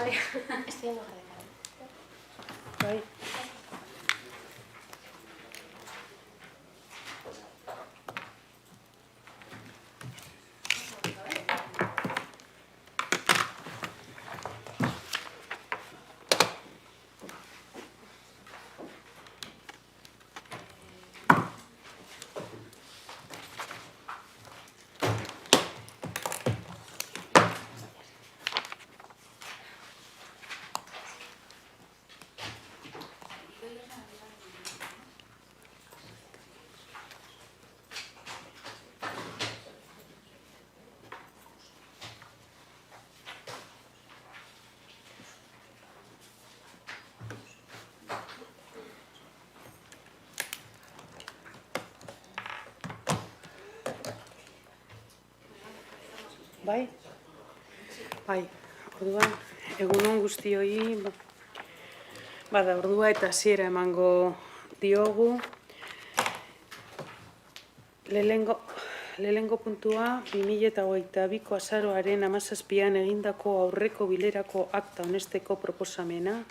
Vale. Estoy en orden. Bai. Bai, orduan, egunon guztioi, bada ordua eta hasiera emango diogu. Lehenengo puntua, 2022ko azaroaren 17an egindako aurreko bilerako akta honesteko proposamena,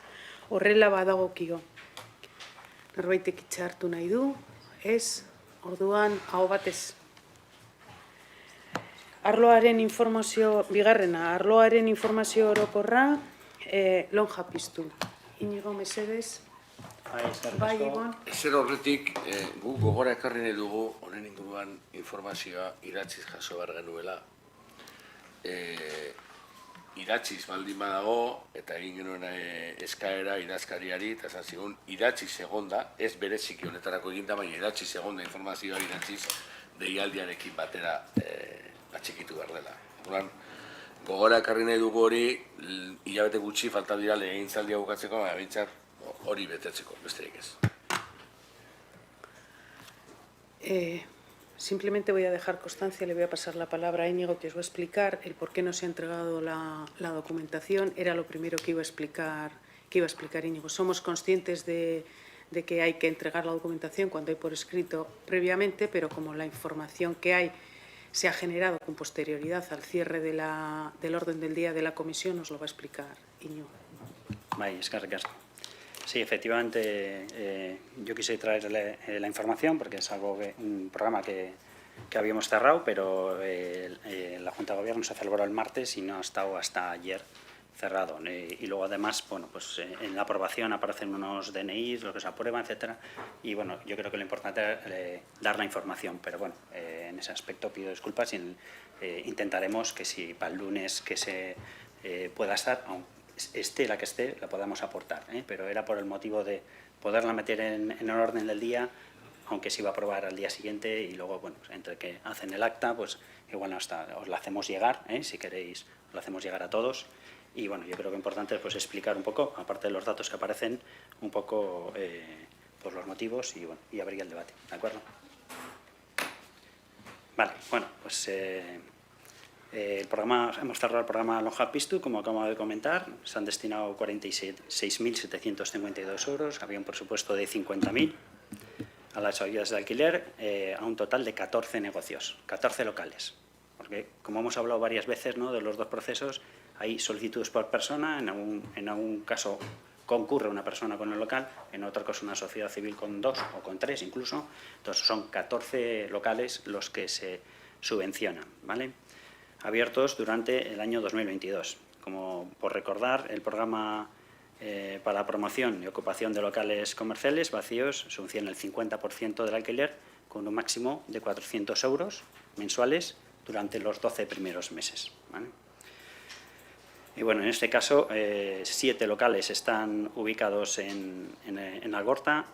horrela badagokio. Norbaitek hitza hartu nahi du, ez, orduan, aho batez. Arloaren informazio, bigarrena, arloaren informazio orokorra, lonja piztu. Inigo, mesedez. Bai, Ibon. Ezer horretik, gu gogora ekarri nahi dugu, honen inguruan informazioa idatziz jaso behar genuela. Idatziz baldin badago, eta egin genuen eskaera idazkariari, eta esan zigun, idatziz egonda, ez bereziki honetarako eginda, baina idatziz egonda informazioa idatziz deialdiarekin batera atxikitu behar dela. Gogora ekarri nahi dugu hori, hilabete gutxi falta dira legegintzaldia bukatzeko, baina bintzat hori betetzeko, besterik ez. Simplemente voy a dejar constancia, le voy a pasar la palabra a Íñigo, que os va a explicar el por qué no se ha entregado la documentación. Era lo primero que iba a explicar Íñigo. Somos conscientes de que hay que entregar la documentación cuando hay por escrito previamente, pero como la información que hay se ha generado con posterioridad al cierre del orden del día de la comisión, nos lo va a explicar Íñigo. Bai, eskerrik asko. Sí, efectivamente, yo quise traerle la información porque es un programa que habíamos cerrado, pero la Junta de Gobierno se celebró el martes y no ha estado hasta ayer cerrado. Y luego, además, bueno, pues en la aprobación aparecen unos DNIs, lo que se aprueba, etcétera. Y bueno, yo creo que lo importante es dar la información, pero bueno, en ese aspecto pido disculpas y intentaremos que si para el lunes que se pueda estar, esté la que esté, la podamos aportar, pero era por el motivo de poderla meter en el orden del día, aunque se iba a aprobar al día siguiente y luego, bueno, pues entre que hacen el acta, pues igual no está, os la hacemos llegar, si queréis, os la hacemos llegar a todos. Y bueno, yo creo que es importante pues explicar un poco, aparte de los datos que aparecen, un poco pues los motivos y bueno, y abrir el debate, ¿de acuerdo? Vale, bueno, pues el programa, hemos cerrado el programa Lonja Piztu, como acabo de comentar, se han destinado 46.752 euros, había un presupuesto de 50.000 a las ayudas de alquiler, a un total de 14 negocios, 14 locales, porque como hemos hablado varias veces, ¿no?, de los dos procesos, hay solicitudes por persona, en algún caso concurre una persona con el local, en otro caso una sociedad civil con 2 o con 3 incluso, entonces son 14 locales los que se subvencionan, ¿vale?, abiertos durante el año 2022. Como por recordar, el programa para la promoción y ocupación de locales comerciales vacíos subvenciona el 50% del alquiler con un máximo de 400 euros mensuales durante los 12 primeros meses, ¿vale? Y bueno, en este caso, 7 locales están ubicados en Algorta,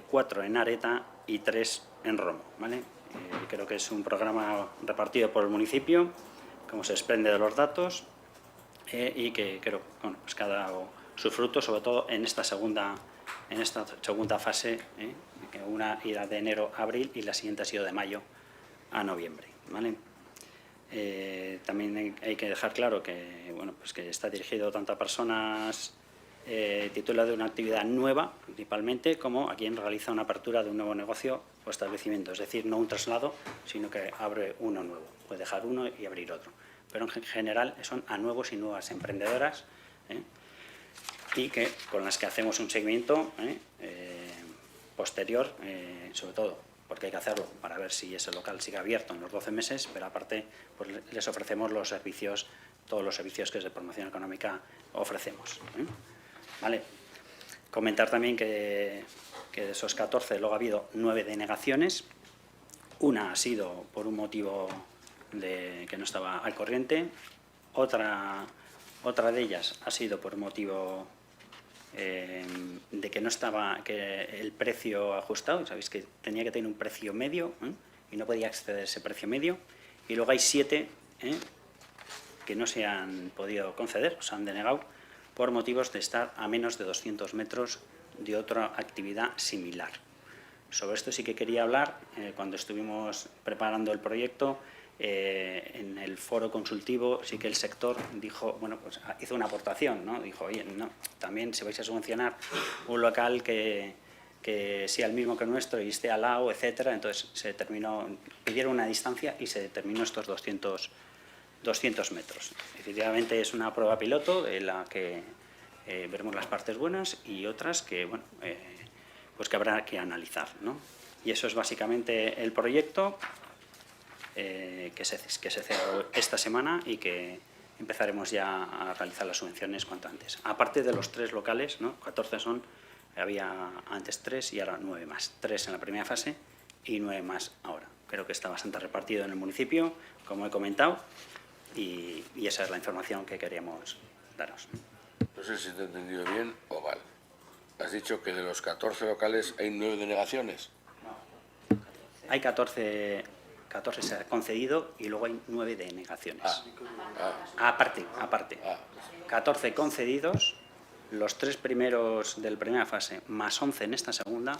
4 en Areta y 3 en Romo, ¿vale? Creo que es un programa repartido por el municipio, como se desprende de los datos, y que creo bueno, pues que ha dado sus frutos, sobre todo en esta segunda fase, que una era de enero a abril y la siguiente ha sido de mayo a noviembre, ¿vale? También hay que dejar claro que, bueno, pues que está dirigido tanto a personas tituladas de una actividad nueva, principalmente, como a quien realiza una apertura de un nuevo negocio o establecimiento. Es decir, no un traslado, sino que abre uno nuevo. Puede dejar uno y abrir otro. Pero en general son a nuevos y nuevas emprendedoras y con las que hacemos un seguimiento posterior, sobre todo, porque hay que hacerlo para ver si ese local sigue abierto en los 12 meses, pero aparte pues, les ofrecemos los servicios, todos los servicios que desde Promoción Económica ofrecemos. ¿Vale? Comentar también que de esos 14 luego ha habido 9 denegaciones. Una ha sido por un motivo de que no estaba al corriente, otra de ellas ha sido por un motivo de que no estaba el precio ajustado. Sabéis que tenía que tener un precio medio y no podía acceder a ese precio medio. Y luego hay 7 que no se han podido conceder, se han denegado por motivos de estar a menos de 200 metros de otra actividad similar. Sobre esto sí que quería hablar cuando estuvimos preparando el proyecto. En el foro consultivo sí que el sector dijo, bueno, pues hizo una aportación, ¿no? Dijo, oye, no, también si vais a subvencionar un local que sea el mismo que nuestro y esté al lado, etcétera, entonces pidieron una distancia y se determinó estos 200 metros. Efectivamente es una prueba piloto en la que veremos las partes buenas y otras que, bueno, pues que habrá que analizar, ¿no? Y eso es básicamente el proyecto que se cerró esta semana y que empezaremos ya a realizar las subvenciones cuanto antes. Aparte de los 3 locales, ¿no? 14 había antes 3 y ahora 9 más. 3 en la primera fase y 9 más ahora. Creo que está bastante repartido en el municipio, como he comentado, y esa es la información que queríamos daros. No sé si te he entendido bien o mal. Has dicho que de los 14 locales hay 9 denegaciones. Hay 14 se ha concedido y luego hay 9 denegaciones. Aparte. 14 concedidos, los 3 primeros de la primera fase, más 11 en esta segunda,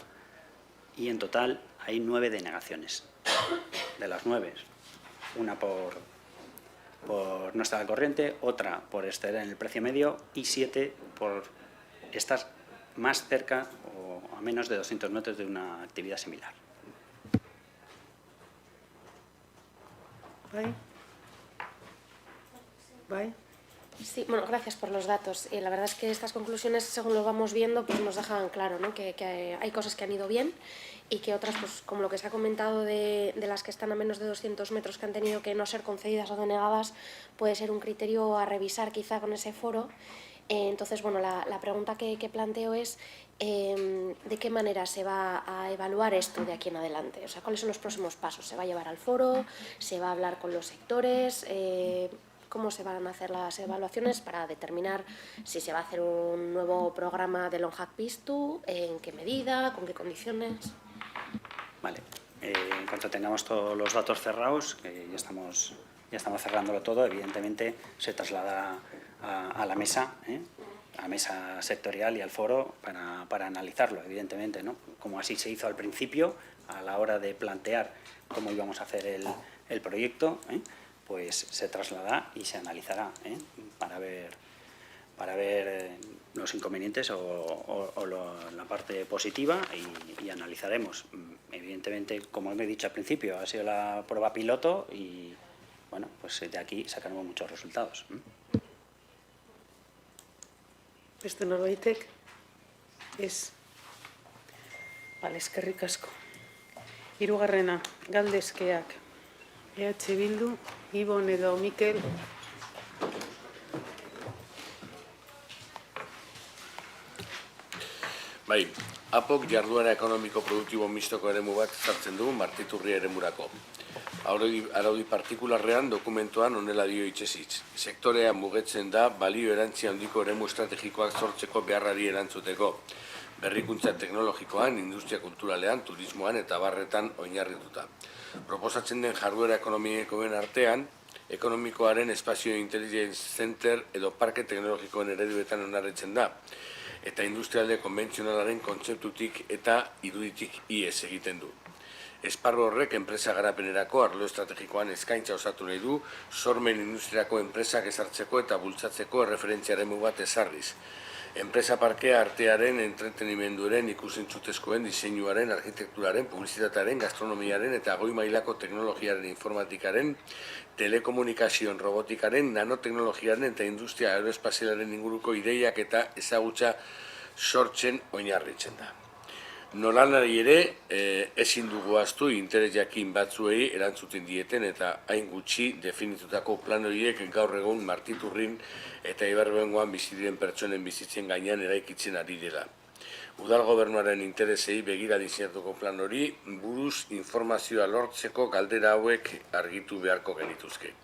y en total hay 9 denegaciones. De las 9, una por no estar al corriente, otra por estar en el precio medio y 7 por estar más cerca o a menos de 200 metros de una actividad similar. ¿Vale? Sí, bueno, gracias por los datos. La verdad es que estas conclusiones, según lo vamos viendo, pues nos dejan claro, ¿no? que hay cosas que han ido bien y que otras, pues como lo que se ha comentado de las que están a menos de 200 metros que han tenido que no ser concedidas o denegadas, puede ser un criterio a revisar quizá con ese foro. Entonces, bueno, la pregunta que planteo es ¿de qué manera se va a evaluar esto de aquí en adelante? O sea, ¿cuáles son los próximos pasos? ¿Se va a llevar al foro? ¿Se va a hablar con los sectores? ¿Cómo se van a hacer las evaluaciones para determinar si se va a hacer un nuevo programa de Long Hack Pistu? ¿En qué medida? ¿Con qué condiciones? Vale. En cuanto tengamos todos los datos cerrados, que ya estamos cerrándolo todo, evidentemente se trasladará a la mesa, a mesa sectorial y al foro para analizarlo, evidentemente, ¿no? Como así se hizo al principio, a la hora de plantear cómo íbamos a hacer el proyecto, pues se trasladará y se analizará para ver los inconvenientes o la parte positiva y analizaremos. Evidentemente, como he dicho al principio, ha sido la prueba piloto y bueno, pues de aquí sacaremos muchos resultados. Beste norbaitek ez. Bale, eskerrik asko. 3. galdezkeak. EH Bildu, Ibon edo Mikel. Bai, APOK jarduera ekonomiko produktibo mistoko eremu bat sartzen dugu Martiturri eremurako. Araudi partikularrean dokumentuan honela dio hitzez. Sektorea mugetzen da balio erantzi handiko eremu estrategikoak sortzeko beharrari erantzuteko. Berrikuntza teknologikoan, industria kulturalean, turismoan eta barretan oinarrituta. Proposatzen den jarduera ekonomikoen artean, ekonomikoaren espazio intelligence center edo parke teknologikoen ereduetan onarretzen da, eta industrialde konbentzionalaren kontzeptutik eta iruditik ies egiten du. Esparru horrek enpresa garapenerako arlo estrategikoan eskaintza osatu nahi du, sormen industriako enpresak ezartzeko eta bultzatzeko erreferentziaremu bat ezarriz. Enpresa parkea artearen, entretenimenduaren, ikusentzutezkoen, diseinuaren, arkitekturaren, publizitatearen, gastronomiaren eta goi mailako teknologiaren, informatikaren, telekomunikazioen, robotikaren, nanoteknologiaren eta industria aeroespazialaren inguruko ideiak eta ezagutza sortzen oinarritzen da. Nolanari ere, ezin dugu ahaztu interes jakin batzuei erantzuten dieten eta hain gutxi definitutako plan horiek gaur egun Martiturrin eta Ibarbengoan bizi diren pertsonen bizitzen gainean eraikitzen ari dela. Udal gobernuaren interesei begira diseinatuko plan hori buruz informazioa lortzeko galdera hauek argitu beharko genituzke.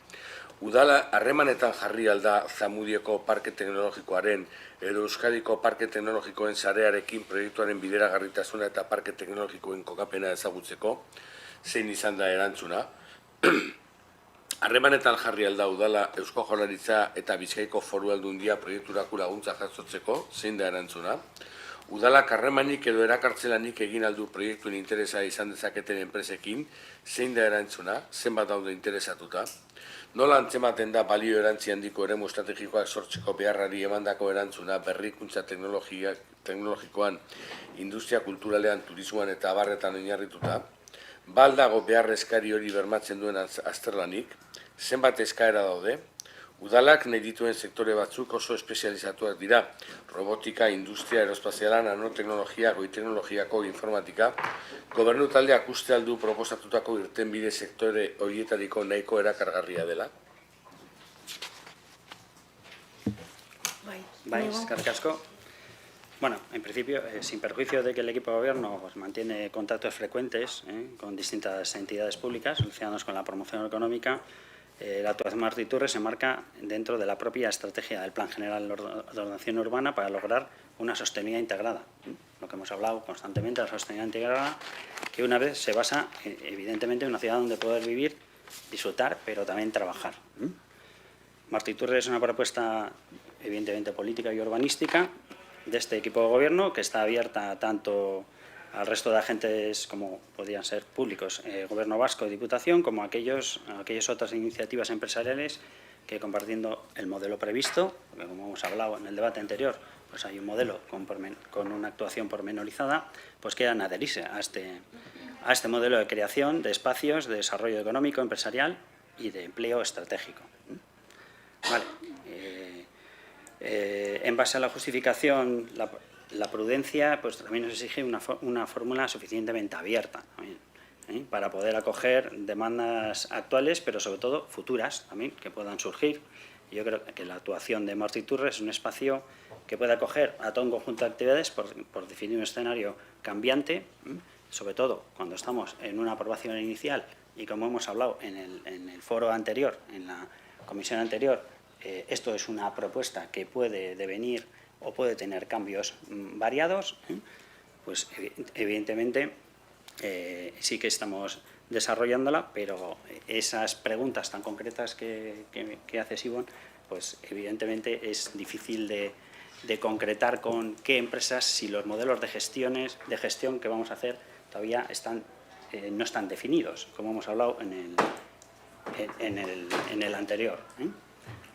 Udala harremanetan jarri alda Zamudieko Parke Teknologikoaren edo Euskadiko Parke Teknologikoen sarearekin proiektuaren bideragarritasuna eta parke teknologikoen kokapena ezagutzeko, zein izan da erantzuna. Harremanetan jarri alda Udala Eusko Jaurlaritza eta Bizkaiko Foru Aldundia proiekturako laguntza jasotzeko, zein da erantzuna. Udalak harremanik edo erakartzelanik egin aldu proiektuen interesa izan dezaketen enpresekin, zein da erantzuna, zenbat daude interesatuta. Nola antzematen da balio erantzi handiko eremu estrategikoak sortzeko beharrari emandako erantzuna berrikuntza teknologikoan, industria kulturalean, turismoan eta abarretan oinarrituta. Baldago behar eskari hori bermatzen duen azterlanik, zenbat eskaera daude. Udalak nahi dituen sektore batzuk oso espezializatuak dira, robotika, industria, aerospaziala, nanoteknologia, goiteknologiako informatika. Gobernu taldeak uste aldu proposatutako irtenbide sektore horietariko nahiko erakargarria dela. Bai, eskerrik asko. Bueno, en principio, sin perjuicio de que el equipo de gobierno pues, mantiene contactos frecuentes con distintas entidades públicas relacionadas con la promoción económica, la actuación de Martiturre se marca dentro de la propia estrategia del Plan General de Ordenación Urbana para lograr una sostenibilidad integrada. Lo que hemos hablado constantemente, la sostenibilidad integrada, que una vez se basa, evidentemente, en una ciudad donde poder vivir, disfrutar, pero también trabajar. Martiturre es una propuesta, evidentemente, política y urbanística de este equipo de gobierno que está abierta tanto al resto de agentes como podrían ser públicos, Gobierno vasco y Diputación, como aquellas otras iniciativas empresariales que compartiendo el modelo previsto, porque como hemos hablado en el debate anterior, pues hay un modelo con una actuación pormenorizada, pues quieran adherirse a este modelo de creación de espacios de desarrollo económico, empresarial y de empleo estratégico. Vale. En base a la justificación, la prudencia pues también nos exige una fórmula suficientemente abierta también, para poder acoger demandas actuales, pero sobre todo futuras también, que puedan surgir. Yo creo que la actuación de Martiturre es un espacio que puede acoger a todo un conjunto de actividades por definir un escenario cambiante, sobre todo cuando estamos en una aprobación inicial y como hemos hablado en el foro anterior, en la comisión anterior, esto es una propuesta que puede devenir o puede tener cambios variados, pues evidentemente sí que estamos desarrollándola, pero esas preguntas tan concretas que hace Ivonne, pues evidentemente es difícil de concretar con qué empresas, si los modelos de gestión que vamos a hacer todavía no están definidos, como hemos hablado en el anterior.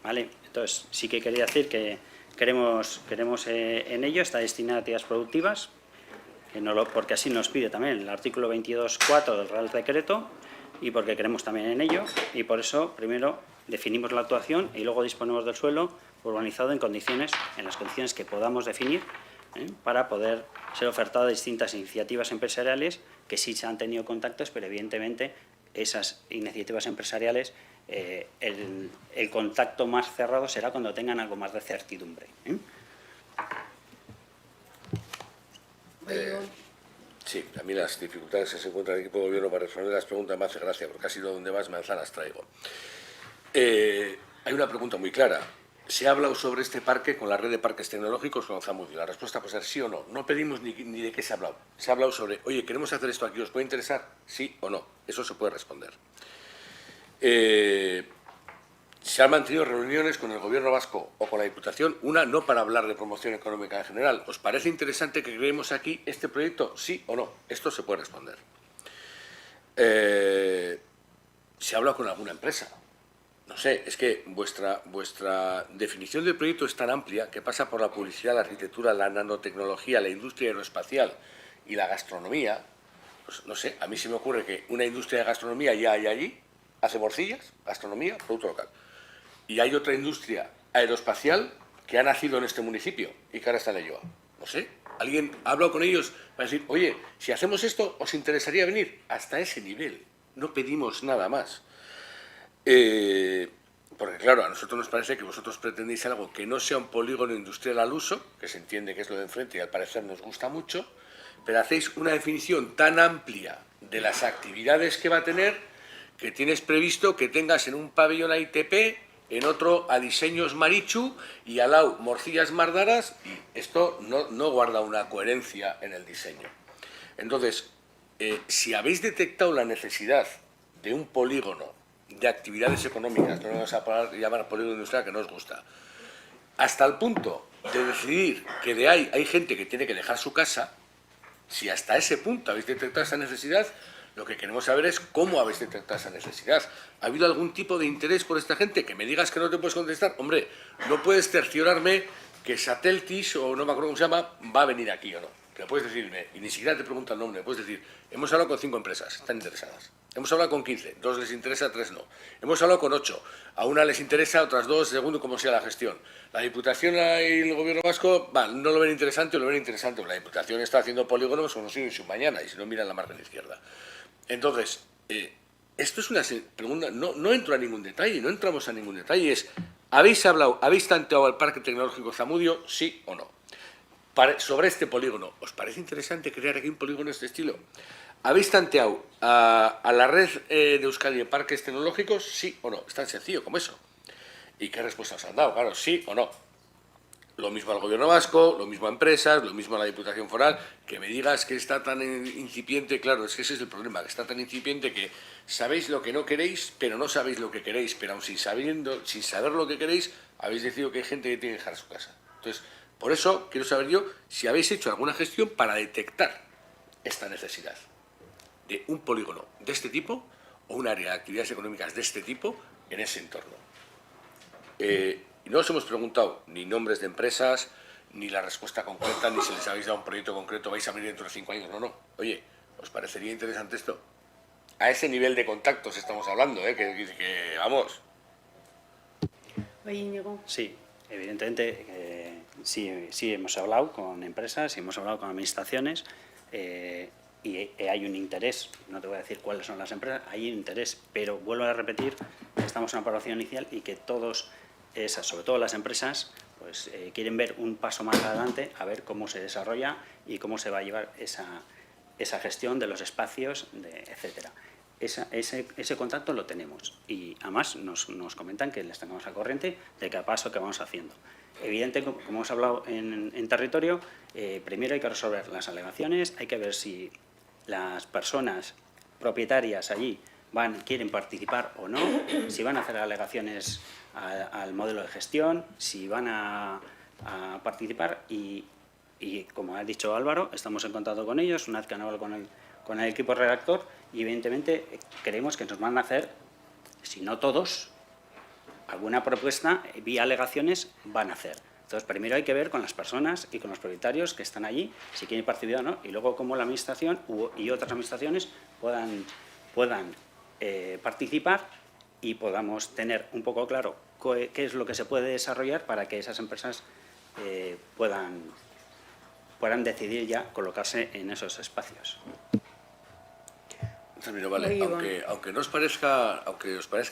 ¿Vale? Entonces, sí que quería decir que queremos en ello, está destinada a actividades productivas, porque así nos pide también el artículo 22.4 del Real Decreto y porque queremos también en ello, y por eso primero definimos la actuación y luego disponemos del suelo urbanizado en las condiciones que podamos definir, para poder ser ofertado a distintas iniciativas empresariales que sí se han tenido contactos, pero evidentemente esas iniciativas empresariales, el contacto más cerrado será cuando tengan algo más de certidumbre. Sí, a mí las dificultades que se encuentra el equipo de gobierno para responder las preguntas me hace gracia, porque casi donde más manzanas traigo. Hay una pregunta muy clara. ¿Se ha hablado sobre este parque con la red de parques tecnológicos con Zamudio? La respuesta puede ser sí o no. No pedimos ni de qué se ha hablado. Se ha hablado sobre, oye, queremos hacer esto aquí, ¿os puede interesar? Sí o no. Eso se puede responder. Se han mantenido reuniones con el Gobierno vasco o con la Diputación, una no para hablar de promoción económica en general. ¿Os parece interesante que creemos aquí este proyecto? Sí o no. Esto se puede responder. ¿Se ha hablado con alguna empresa? No sé, es que vuestra definición del proyecto es tan amplia que pasa por la publicidad, la arquitectura, la nanotecnología, la industria aeroespacial y la gastronomía. Pues no sé, a mí se me ocurre que una industria de gastronomía ya hay allí, hace morcillas, gastronomía, producto local. Y hay otra industria aeroespacial que ha nacido en este municipio y que ahora está en Leioa. No sé, alguien ha hablado con ellos para decir, oye, si hacemos esto, ¿os interesaría venir? Hasta ese nivel, no pedimos nada más. Porque claro, a nosotros nos parece que vosotros pretendéis algo que no sea un polígono industrial al uso, que se entiende que es lo de enfrente y al parecer nos gusta mucho, pero hacéis una definición tan amplia de las actividades que va a tener que tienes previsto que tengas en un pabellón a ITP, en otro a Diseños Marichu y al lado Morcillas Mardaras, y esto no guarda una coherencia en el diseño. Entonces, si habéis detectado la necesidad de un polígono de actividades económicas, no vamos a llamar polígono industrial que no os gusta, hasta el punto de decidir que de ahí hay gente que tiene que dejar su casa, si hasta ese punto habéis detectado esa necesidad, lo que queremos saber es cómo habéis detectado esa necesidad. ¿Ha habido algún tipo de interés por esta gente? Que me digas que no te puedes contestar. Hombre, no puedes cerciorarme que Sateltis, o no me acuerdo cómo se llama, va a venir aquí o no. Que puedes decirme, y ni siquiera te pregunto el nombre, puedes decir, hemos hablado con 5 empresas, están interesadas. Hemos hablado con 15, 2 les interesa, 3 no. Hemos hablado con 8, a una les interesa, a otras 2, según como sea la gestión. La Diputación y el Gobierno vasco, no lo ven interesante o lo ven interesante. La Diputación está haciendo polígonos con un y su mañana, y si no miran la margen izquierda. Entonces, esto es una pregunta, no entro a ningún detalle, no entramos a ningún detalle, es, ¿habéis tanteado al Parque Tecnológico Zamudio, sí o no? Sobre este polígono, ¿os parece interesante crear aquí un polígono de este estilo? ¿Habéis tanteado a la red de Euskadi de parques tecnológicos, sí o no? Es tan sencillo como eso. ¿Y qué respuestas han dado? Claro, sí o no. Lo mismo al Gobierno vasco, lo mismo a empresas, lo mismo a la Diputación Foral. Que me digas que está tan incipiente, claro, es que ese es el problema, que está tan incipiente que sabéis lo que no queréis, pero no sabéis lo que queréis, pero aun sin saber lo que queréis, habéis decidido que hay gente que tiene que dejar su casa. Entonces, por eso quiero saber yo si habéis hecho alguna gestión para detectar esta necesidad de un polígono de este tipo o un área de actividades económicas de este tipo en ese entorno. Y no os hemos preguntado ni nombres de empresas, ni la respuesta concreta, ni si les habéis dado un proyecto concreto, vais a abrir dentro de 5 años. No. Oye, ¿os parecería interesante esto? A ese nivel de contactos estamos hablando, que vamos. Oye, Íñigo. Sí, evidentemente sí hemos hablado con empresas, hemos hablado con administraciones y hay un interés, no te voy a decir cuáles son las empresas, hay un interés, pero vuelvo a repetir que estamos en una evaluación inicial y que todos esas, sobre todo las empresas, pues quieren ver un paso más adelante a ver cómo se desarrolla y cómo se va a llevar esa gestión de los espacios, etcétera. Ese contacto lo tenemos y además nos comentan que les tengamos al corriente de cada paso que vamos haciendo. Evidente, como hemos hablado en territorio, primero hay que resolver las alegaciones, hay que ver si las personas propietarias allí quieren participar o no, si van a hacer alegaciones al modelo de gestión, si van a participar y como ha dicho Álvaro, estamos en contacto con ellos, una vez que han hablado con el equipo redactor y evidentemente creemos que nos van a hacer, si no todos, alguna propuesta vía alegaciones van a hacer. Entonces, primero hay que ver con las personas y con los propietarios que están allí, si quieren participar o no, y luego cómo la Administración y otras administraciones puedan participar y podamos tener un poco claro qué es lo que se puede desarrollar para que esas empresas puedan decidir ya colocarse en esos espacios. Termino, vale. Aunque os parezca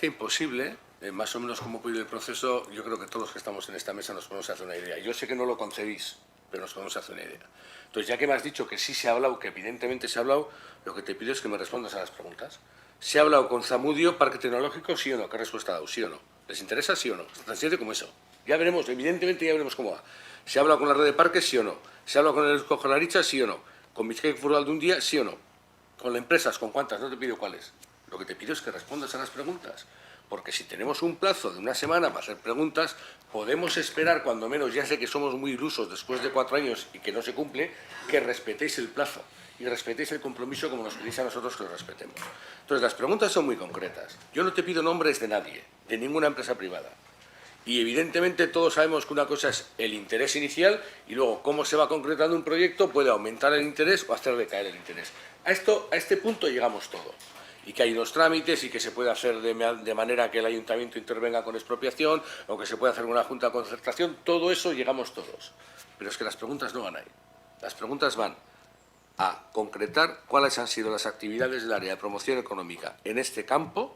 imposible, más o menos cómo puede ir el proceso, yo creo que todos los que estamos en esta mesa nos podemos hacer una idea. Yo sé que no lo concebís, pero nos podemos hacer una idea. Entonces, ya que me has dicho que sí se ha hablado, que evidentemente se ha hablado, lo que te pido es que me respondas a las preguntas. ¿Se ha hablado con Zamudio, Parque Tecnológico, sí o no? ¿Qué respuesta ha dado? ¿Sí o no? ¿Les interesa, sí o no? Tan sencillo como eso. Ya veremos, evidentemente ya veremos cómo va. ¿Se ha hablado con la red de parques, sí o no? ¿Se ha hablado con el Eusko Jaurlaritza, sí o no? ¿Con Bizkaia Foral de un día, sí o no? ¿Con las empresas, con cuántas? No te pido cuáles. Lo que te pido es que respondas a las preguntas. Porque si tenemos un plazo de una semana para hacer preguntas, podemos esperar, cuando menos, ya sé que somos muy ilusos después de 4 años y que no se cumple, que respetéis el plazo. y respetéis el compromiso como nos pedís a nosotros que lo respetemos. Entonces, las preguntas son muy concretas. Yo no te pido nombres de nadie, de ninguna empresa privada. Y evidentemente todos sabemos que una cosa es el interés inicial y luego cómo se va concretando un proyecto puede aumentar el interés o hacer decaer el interés. A este punto llegamos todo. Y que hay unos trámites y que se puede hacer de manera que el ayuntamiento intervenga con expropiación o que se puede hacer una junta de concertación, todo eso llegamos todos. Pero es que las preguntas no van ahí. Las preguntas van a concretar cuáles han sido las actividades del área de promoción económica en este campo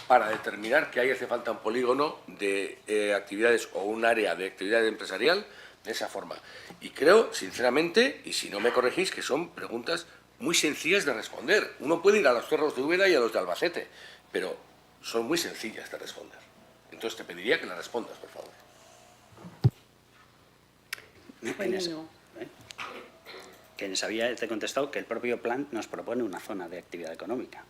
para determinar que ahí hace falta un polígono de actividades o un área de actividad empresarial de esa forma. Y creo, sinceramente, y si no me corregís, que son preguntas muy sencillas de responder. Uno puede ir a los cerros de Úbeda y a los de Albacete, pero son muy sencillas de responder. Entonces te pediría que las respondas, por favor. Que les había contestado que el propio plan nos propone una zona de actividad económica.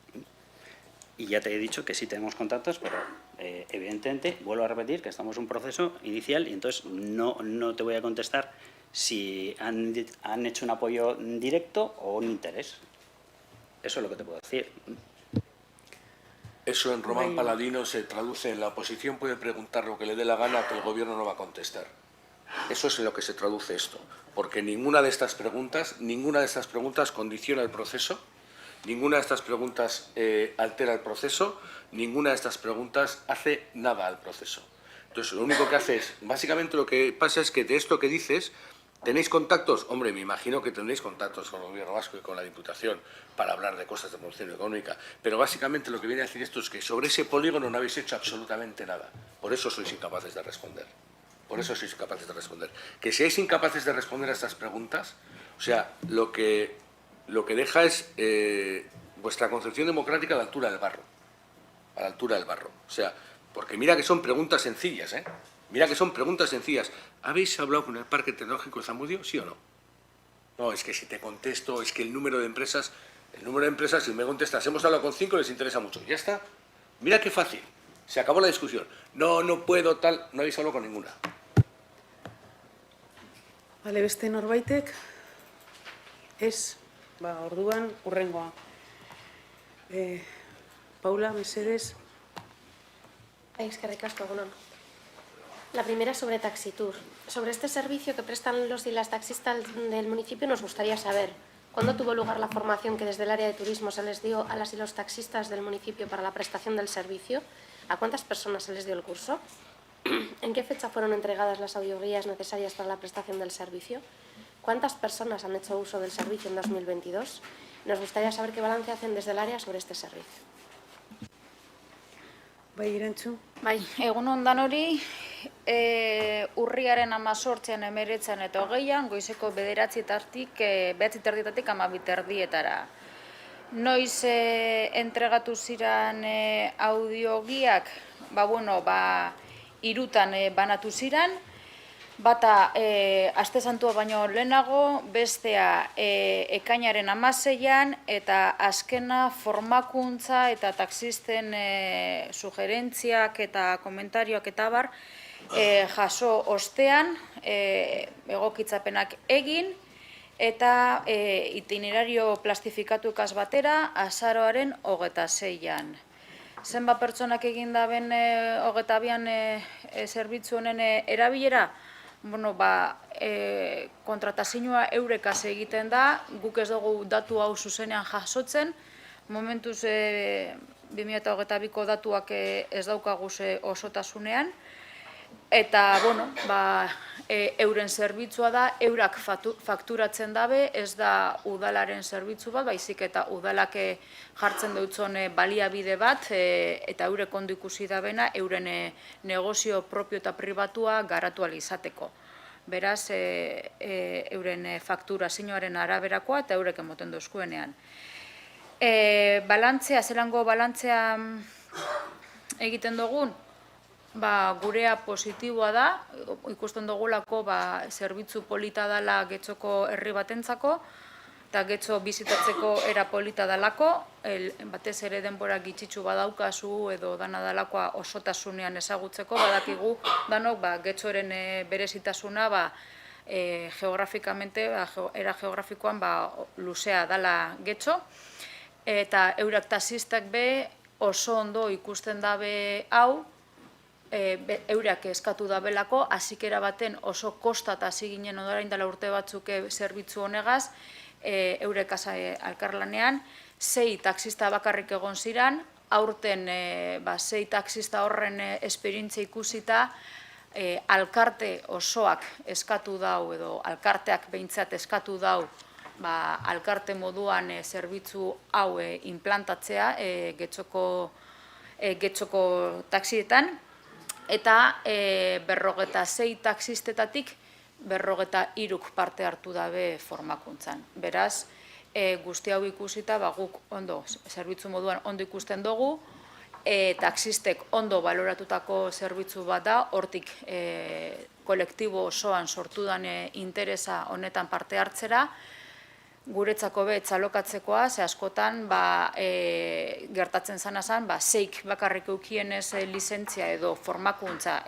Y ya te he dicho que sí tenemos contactos, pero evidentemente, vuelvo a repetir, que estamos en un proceso inicial y entonces no te voy a contestar si han hecho un apoyo directo o un interés. Eso es lo que te puedo decir. Eso en Román Paladino se traduce en la oposición puede preguntar lo que le dé la gana que el gobierno no va a contestar. Eso es en lo que se traduce esto, porque ninguna de estas preguntas condiciona el proceso, ninguna de estas preguntas altera el proceso, ninguna de estas preguntas hace nada al proceso. Entonces, lo único que hace es, básicamente lo que pasa es que de esto que dices, ¿tenéis contactos? Hombre, me imagino que tendréis contactos con el Gobierno vasco y con la Diputación para hablar de cosas de promoción económica, pero básicamente lo que viene a decir esto es que sobre ese polígono no habéis hecho absolutamente nada. Por eso sois incapaces de responder. Por eso sois incapaces de responder. Que seáis incapaces de responder a estas preguntas, o sea, lo que deja es vuestra concepción democrática a la altura del barro. A la altura del barro. O sea, porque mira que son preguntas sencillas, ¿eh? Mira que son preguntas sencillas. ¿Habéis hablado con el Parque Tecnológico de Zamudio, sí o no? No, es que si te contesto, es que el número de empresas, si me contestas, hemos hablado con 5, les interesa mucho. Ya está. Mira qué fácil. Se acabó la discusión. No puedo, tal, no habéis hablado con ninguna. Bale, beste norbaitek? Ez, orduan, hurrengoa. Paula, mesedez. Eskerrik asko, egun on. La primera sobre Taxitour. Sobre este servicio que prestan los y las taxistas del municipio nos gustaría saber cuándo tuvo lugar la formación que desde el área de turismo se les dio a las y los taxistas del municipio para la prestación del servicio, a cuántas personas se les dio el curso, en qué fecha fueron entregadas las audioguías necesarias para la prestación del servicio, cuántas personas han hecho uso del servicio en 2022. Nos gustaría saber qué balance hacen desde el área sobre este servicio. Bai, Irantxu? Bai, egun ondan hori, urriaren 18an, 19an eta 20an, goizeko 9:00-tik 12:00-12:30 Noiz entregatu ziren audiogiak, hirutan banatu ziren, bata aste santua baino lehenago, bestea ekainaren 16an, eta azkena formakuntza eta taxisten sugerentziak eta komentarioak eta bar jaso ostean, egokitzapenak egin, eta itinerario plastifikatuekaz batera azaroaren 26an. Zenbat pertsonak egin daben 22an zerbitzu honen erabilera? Kontratazioa eurekaz egiten da, guk ez dugu datu hau zuzenean jasotzen, momentuz 2022ko datuak ez daukaguz osotasunean, eta, euren zerbitzua da, eurak fakturatzen dabe, ez da udalaren zerbitzu bat, baizik eta udalak jartzen dutzon baliabide bat, eta eurek ondo ikusi dabena, euren negozio propio eta pribatua garatu ahal izateko. Beraz, euren fakturazioaren araberakoa eta eurek emoten dozkuenean. Balantzea, zelango balantzea egiten dugun? Gurea positiboa da, ikusten dugulako zerbitzu polita dela Getxoko herri batentzako, eta Getxo bizitatzeko era polita dalako, batez ere denbora gitxitsu badaukazu edo dana dalakoa osotasunean ezagutzeko, badakigu danok Getxoren berezitasuna geografikamente, era geografikoan luzea dala Getxo, eta eurak taxistak be oso ondo ikusten dabe hau, eurak eskatu dabelako, hazikera baten oso kostat hasi ginen odorain dela urte batzuk zerbitzu honegaz, eurek alkarlanean, 6 taxista bakarrik egon ziran, aurten 6 taxista horren esperientzia ikusita, alkarte osoak eskatu dau, edo alkarteak behintzat eskatu dau, alkarte moduan zerbitzu hau implantatzea Getxoko taxietan, eta 56 taxistetatik 53 parte hartu dabe formakuntzan. Beraz, guzti hau ikusita, guk ondo, zerbitzu moduan ondo ikusten dugu, taxistek ondo baloratutako zerbitzu bat da, hortik kolektibo osoan sortudan interesa honetan parte hartzera, guretzako txalokatzekoa, ze askotan gertatzen zan, 6 bakarrik eukienez lizentzia edo formakuntza,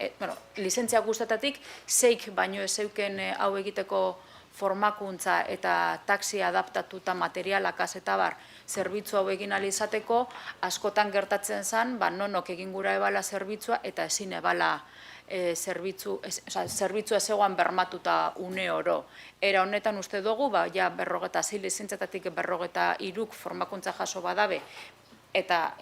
lizentzia guztetatik 6 baino ez euken hau egiteko formakuntza eta taxi adaptatuta materialak eta bar zerbitzu hau egin alizateko, askotan gertatzen zen, nonok egin gura ebala zerbitzua eta ezin ebala zerbitzua zegoan bermatuta une oro. Era honetan uste dugu, 56 lizentzetatik 53 formakuntza jaso badabe, eta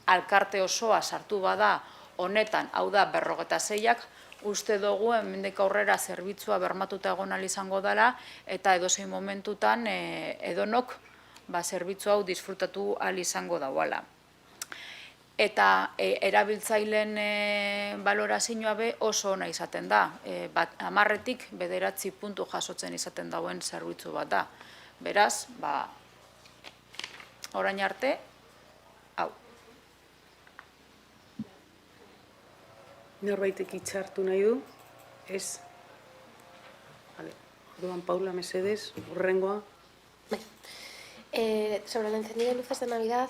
alkarte osoa sartu bada honetan, hau da 56ak, uste dugu hemendik aurrera zerbitzua bermatuta egon ahal izango dela, eta edozein momentutan edonok zerbitzu hau disfrutatu ahal izango dauala. Eta erabiltzaileen balorazioa be oso ona izaten da. 10-etik 9 puntu jasotzen izaten dauen zerbitzu bat da. Beraz, orain arte, hau. Norbaitek hitza hartu nahi du? Ez? Orduan, Paula, mesedez, hurrengoa. Sobre el encendido de luces de Navidad,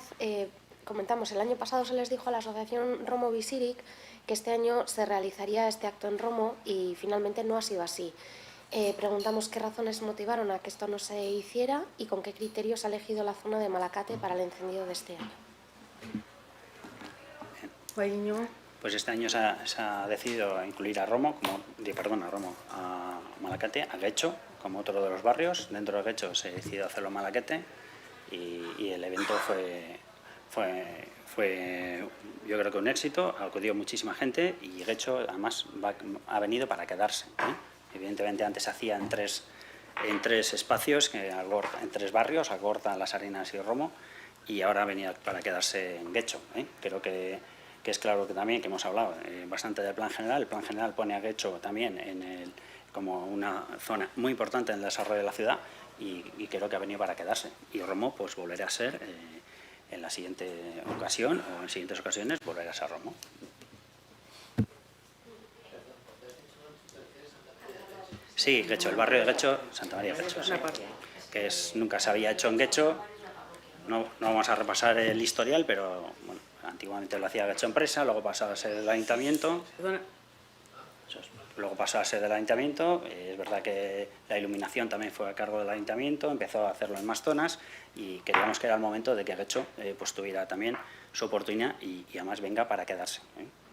comentamos, el año pasado se les dijo a la asociación Romo Visirik que este año se realizaría este acto en Romo y finalmente no ha sido así. Preguntamos qué razones motivaron a que esto no se hiciera y con qué criterios ha elegido la zona de Malacate para el encendido de este año. Pues este año se ha decidido incluir a Malacate, a Getxo, como otro de los barrios. Dentro de Getxo se decidió hacerlo en Malacate y el evento fue yo creo que un éxito, acudió muchísima gente y Getxo además ha venido para quedarse. Evidentemente antes se hacía en tres espacios, en 3 barrios, Agorta, Las Arenas y Romo, y ahora ha venido para quedarse en Getxo. Creo que es claro que también, que hemos hablado bastante del plan general. El plan general pone a Getxo también como una zona muy importante en el desarrollo de la ciudad y creo que ha venido para quedarse. Y Romo pues volverá a ser, en la siguiente ocasión o en siguientes ocasiones, volverá a ser Romo. Sí, Getxo, el barrio de Getxo, Santa María de Getxo, sí, que nunca se había hecho en Getxo. No vamos a repasar el historial, pero bueno, antiguamente lo hacía Getxo Empresa, luego pasó a ser el ayuntamiento. Es verdad que la iluminación también fue a cargo del ayuntamiento, empezó a hacerlo en más zonas y creíamos que era el momento de que Getxo pues tuviera también su oportunidad y además venga para quedarse.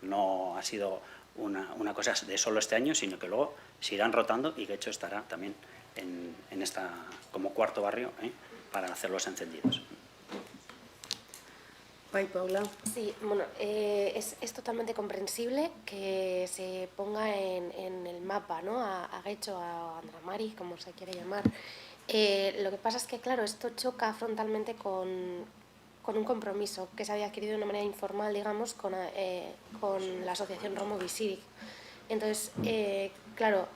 No ha sido una cosa de solo este año, sino que luego se irán rotando y Getxo estará también en esta como cuarto barrio para hacer los encendidos. Bye, Paula. Sí, bueno, es totalmente comprensible que se ponga en el mapa, ¿no? A Getxo, a Andramari, como se quiere llamar. Lo que pasa es que, claro, esto choca frontalmente con un compromiso que se había adquirido de una manera informal, digamos, con la asociación Romo Visirik. Entonces, claro,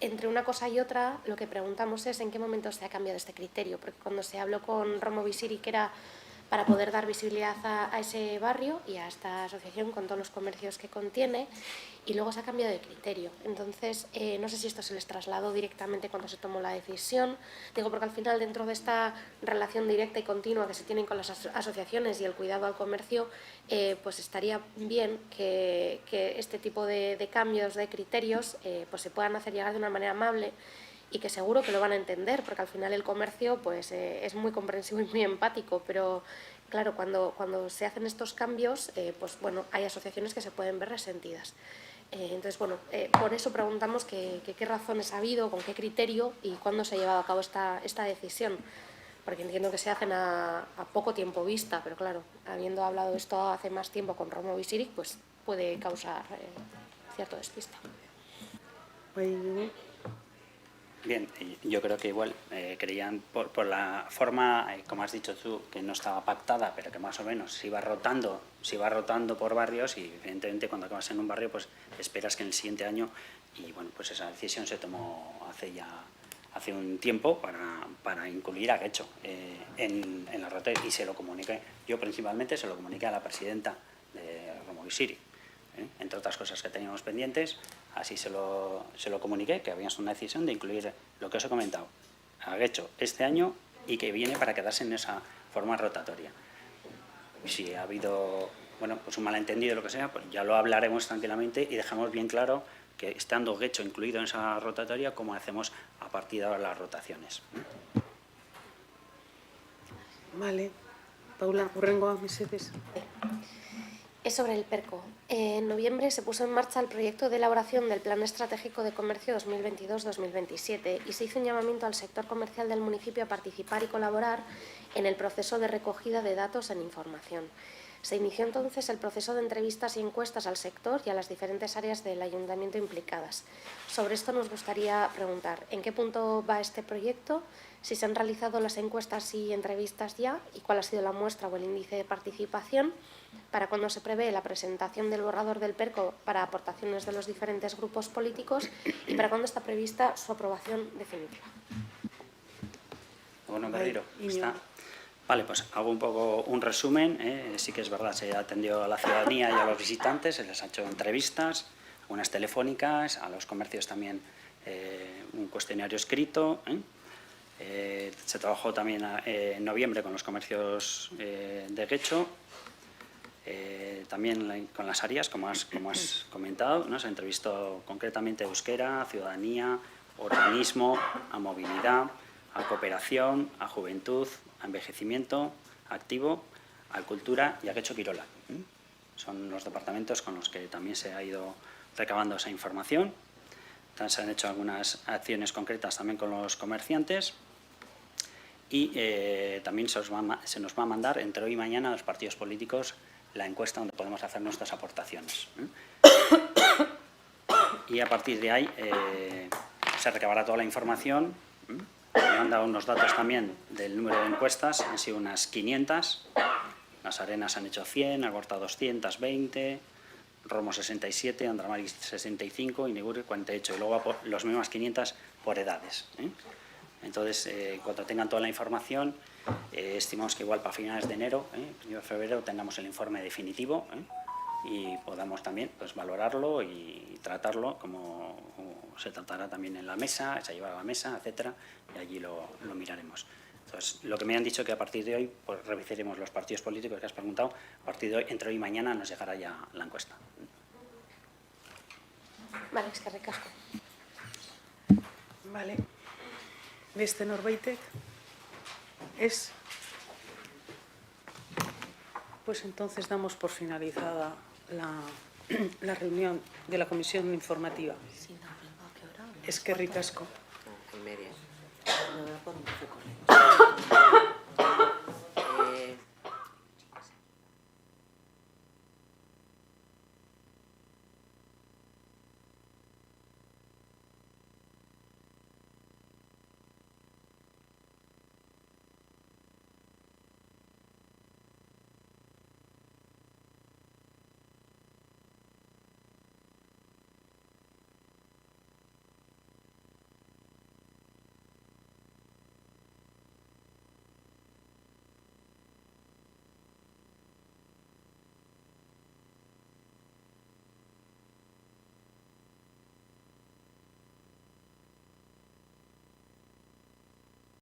entre una cosa y otra, lo que preguntamos es en qué momento se ha cambiado este criterio, porque cuando se habló con Romo Visirik era para poder dar visibilidad a ese barrio y a esta asociación con todos los comercios que contiene, y luego se ha cambiado de criterio. Entonces, no sé si esto se les trasladó directamente cuando se tomó la decisión, digo porque al final dentro de esta relación directa y continua que se tienen con las asociaciones y el cuidado al comercio, pues estaría bien que este tipo de cambios de criterios pues se puedan hacer llegar de una manera amable, y que seguro que lo van a entender, porque al final el comercio pues, es muy comprensivo y muy empático, pero claro, cuando se hacen estos cambios, pues bueno, hay asociaciones que se pueden ver resentidas. Entonces, bueno, por eso preguntamos qué razones ha habido, con qué criterio y cuándo se ha llevado a cabo esta decisión, porque entiendo que se hacen a poco tiempo vista, pero claro, habiendo hablado esto hace más tiempo con Romo Visiric, pues puede causar cierto despiste. Bien, yo creo que igual creían por la forma, como has dicho tú, que no estaba pactada, pero que más o menos se iba rotando por barrios, y evidentemente cuando acabas en un barrio pues esperas que en el siguiente año, y bueno, pues esa decisión se tomó hace un tiempo para incluir a Getxo en la rotatoria, y se lo comuniqué, yo principalmente se lo comuniqué a la presidenta de Romo Visiric, entre otras cosas que teníamos pendientes. Así se lo comuniqué, que habíamos una decisión de incluir lo que os he comentado, a Getxo este año y que viene para quedarse en esa forma rotatoria. Si ha habido pues un malentendido o lo que sea, pues ya lo hablaremos tranquilamente y dejamos bien claro que estando Getxo incluido en esa rotatoria, cómo hacemos a partir de ahora las rotaciones. Vale. Paula, hurrengoa, mesedez. Es sobre el PERCO. En noviembre se puso en marcha el proyecto de elaboración del Plan Estratégico de Comercio 2022-2027 y se hizo un llamamiento al sector comercial del municipio a participar y colaborar en el proceso de recogida de datos en información. Se inició entonces el proceso de entrevistas y encuestas al sector y a las diferentes áreas del ayuntamiento implicadas. Sobre esto nos gustaría preguntar, ¿en qué punto va este proyecto? Si se han realizado las encuestas y entrevistas ya, y cuál ha sido la muestra o el índice de participación, para cuándo se prevé la presentación del borrador del PERCO para aportaciones de los diferentes grupos políticos y para cuándo está prevista su aprobación definitiva. Bueno, Guerrero, está. Vale, pues hago un poco un resumen. Sí que es verdad, se ha atendido a la ciudadanía y a los visitantes, se les ha hecho entrevistas, algunas telefónicas, a los comercios también un cuestionario escrito. Se trabajó también en noviembre con los comercios de Getxo, también con las áreas, como has comentado, ¿no? Se entrevistó concretamente a euskera, a ciudadanía, urbanismo, a movilidad, a cooperación, a juventud, a envejecimiento activo, a cultura y a Getxo Kirola. Son los departamentos con los que también se ha ido recabando esa información. Entonces, se han hecho algunas acciones concretas también con los comerciantes y también se nos va a mandar entre hoy y mañana a los partidos políticos la encuesta donde podemos hacer nuestras aportaciones. Y a partir de ahí se recabará toda la información. Me han dado unos datos también del número de encuestas, han sido unas 500, las Arenas han hecho 100, Algorta 220, Romo 67, Andramari 65 y Neguri 48, y luego los mismos 500 por edades. Entonces, cuando tengan toda la información, estimamos que igual para finales de enero, de febrero, tengamos el informe definitivo y podamos también pues, valorarlo y tratarlo como se tratará también en la mesa, se llevará a la mesa, etcétera, y allí lo miraremos. Entonces, lo que me han dicho que a partir de hoy pues, revisaremos los partidos políticos que has preguntado, a partir de hoy, entre hoy y mañana, nos llegará ya la encuesta. Vale, eskerrik asko. Vale. Beste norbaitek? ¿Es? Pues entonces damos por finalizada la reunión de la comisión informativa. Eskerrik asko. Con media.